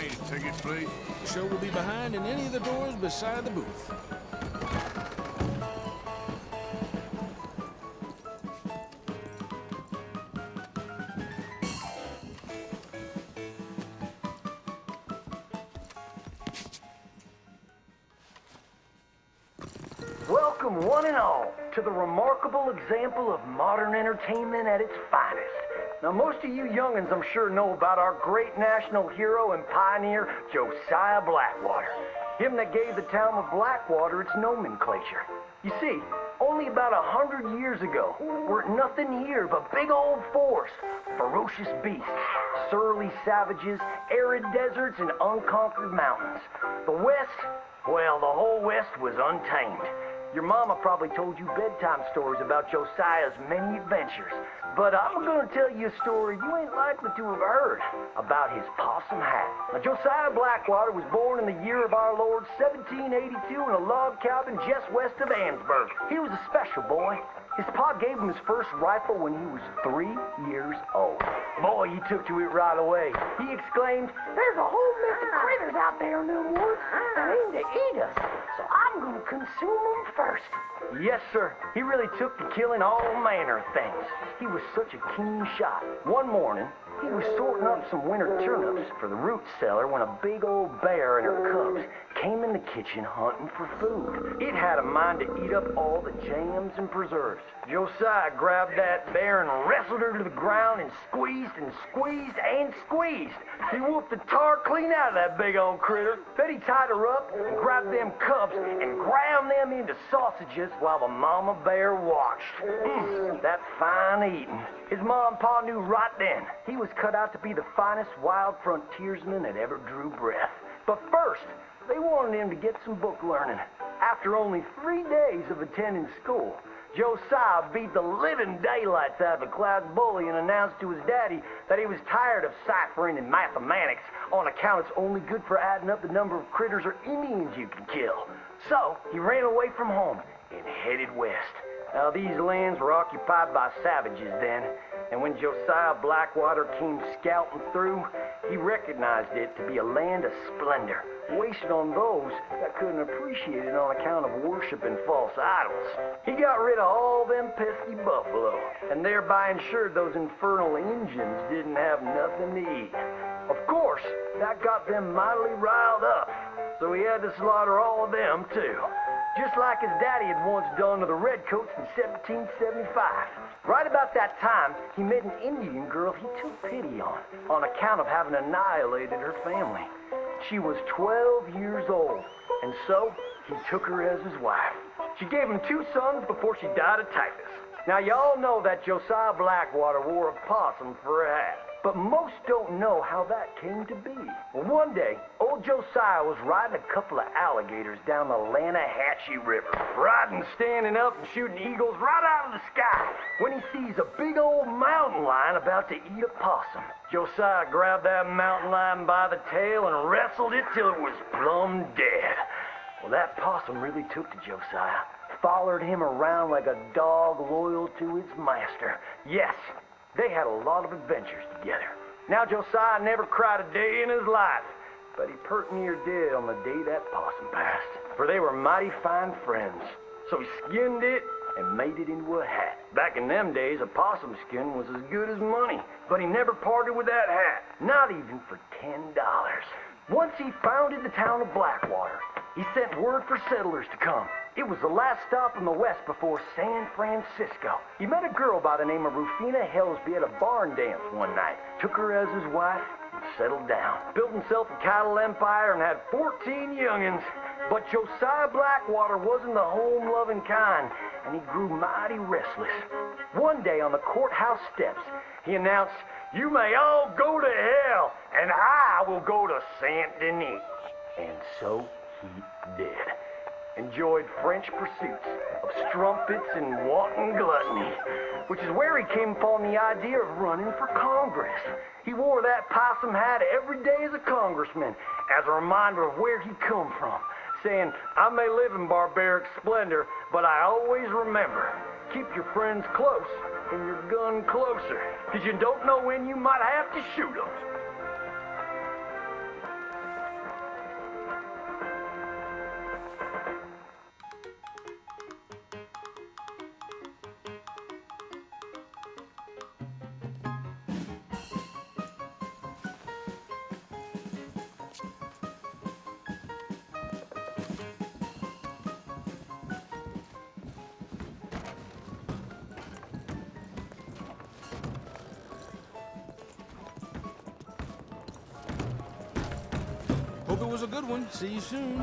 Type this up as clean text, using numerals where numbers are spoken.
need a ticket, please. The show will be behind in any of the doors beside the booth. Welcome, one and all, to the remarkable example of modern entertainment at its finest. Now, most of you youngins, I'm sure, know about our great national hero and pioneer, Josiah Blackwater. Him that gave the town of Blackwater its nomenclature. You see, only about 100 years ago, weren't nothing here but big old forest, ferocious beasts, surly savages, arid deserts, and unconquered mountains. The West, well, the whole West was untamed. Your mama probably told you bedtime stories about Josiah's many adventures, but I'm gonna tell you a story you ain't likely to have heard about his possum hat. Now, Josiah Blackwater was born in the year of our Lord 1782 in a log cabin just west of Ansburg. He was a special boy. His pa gave him his first rifle when he was 3 years old. Boy, he took to it right away. He exclaimed, "There's a whole mess of critters out there in the woods that aim to eat us, so I'm gonna consume them first." Yes, sir. He really took to killing all manner of things. He was such a keen shot. One morning, he was sorting up some winter turnips for the root cellar when a big old bear and her cubs came in the kitchen hunting for food. It had a mind to eat up all the jams and preserves. Josiah grabbed that bear and wrestled her to the ground and squeezed and squeezed and squeezed. He whooped the tar clean out of that big old critter. Then he tied her up and grabbed them cubs and ground them into sausages while the mama bear watched. That fine eating. His mom and pa knew right then he was cut out to be the finest wild frontiersman that ever drew breath. But first, they wanted him to get some book learning. After only 3 days of attending school, Josiah beat the living daylights out of a class bully and announced to his daddy that he was tired of ciphering and mathematics on account it's only good for adding up the number of critters or Indians you can kill. So he ran away from home and headed west. Now, these lands were occupied by savages then, and when Josiah Blackwater came scouting through, he recognized it to be a land of splendor, wasted on those that couldn't appreciate it on account of worshiping false idols. He got rid of all them pesky buffalo, and thereby ensured those infernal Injuns didn't have nothing to eat. Of course, that got them mightily riled up, so he had to slaughter all of them too. Just like his daddy had once done to the Redcoats in 1775. Right about that time, he met an Indian girl he took pity on account of having annihilated her family. She was 12 years old, and so he took her as his wife. She gave him 2 sons before she died of typhus. Now, y'all know that Josiah Blackwater wore a possum for a hat. But most don't know how that came to be. Well, one day, old Josiah was riding a couple of alligators down the Lanahatchee River. Riding, standing up, and shooting eagles right out of the sky when he sees a big old mountain lion about to eat a possum. Josiah grabbed that mountain lion by the tail and wrestled it till it was plumb dead. Well, that possum really took to Josiah. Followed him around like a dog loyal to its master. Yes, they had a lot of adventures together. Now, Josiah never cried a day in his life, but he pert near did on the day that possum passed. For they were mighty fine friends. So he skinned it and made it into a hat. Back in them days, a possum skin was as good as money, but he never parted with that hat, not even for $10. Once he founded the town of Blackwater, he sent word for settlers to come. It was the last stop in the west before San Francisco. He met a girl by the name of Rufina Helsby at a barn dance one night, took her as his wife, and settled down. Built himself a cattle empire and had 14 youngins. But Josiah Blackwater wasn't the home-loving kind, and he grew mighty restless. One day on the courthouse steps, he announced, "You may all go to hell, and I will go to Saint Denis." And so he did. Enjoyed French pursuits of strumpets and wanton gluttony, which is where he came upon the idea of running for Congress. He wore that possum hat every day as a congressman, as a reminder of where he come from, saying, "I may live in barbaric splendor, but I always remember, keep your friends close and your gun closer, because you don't know when you might have to shoot them." Hope it was a good one. See you soon.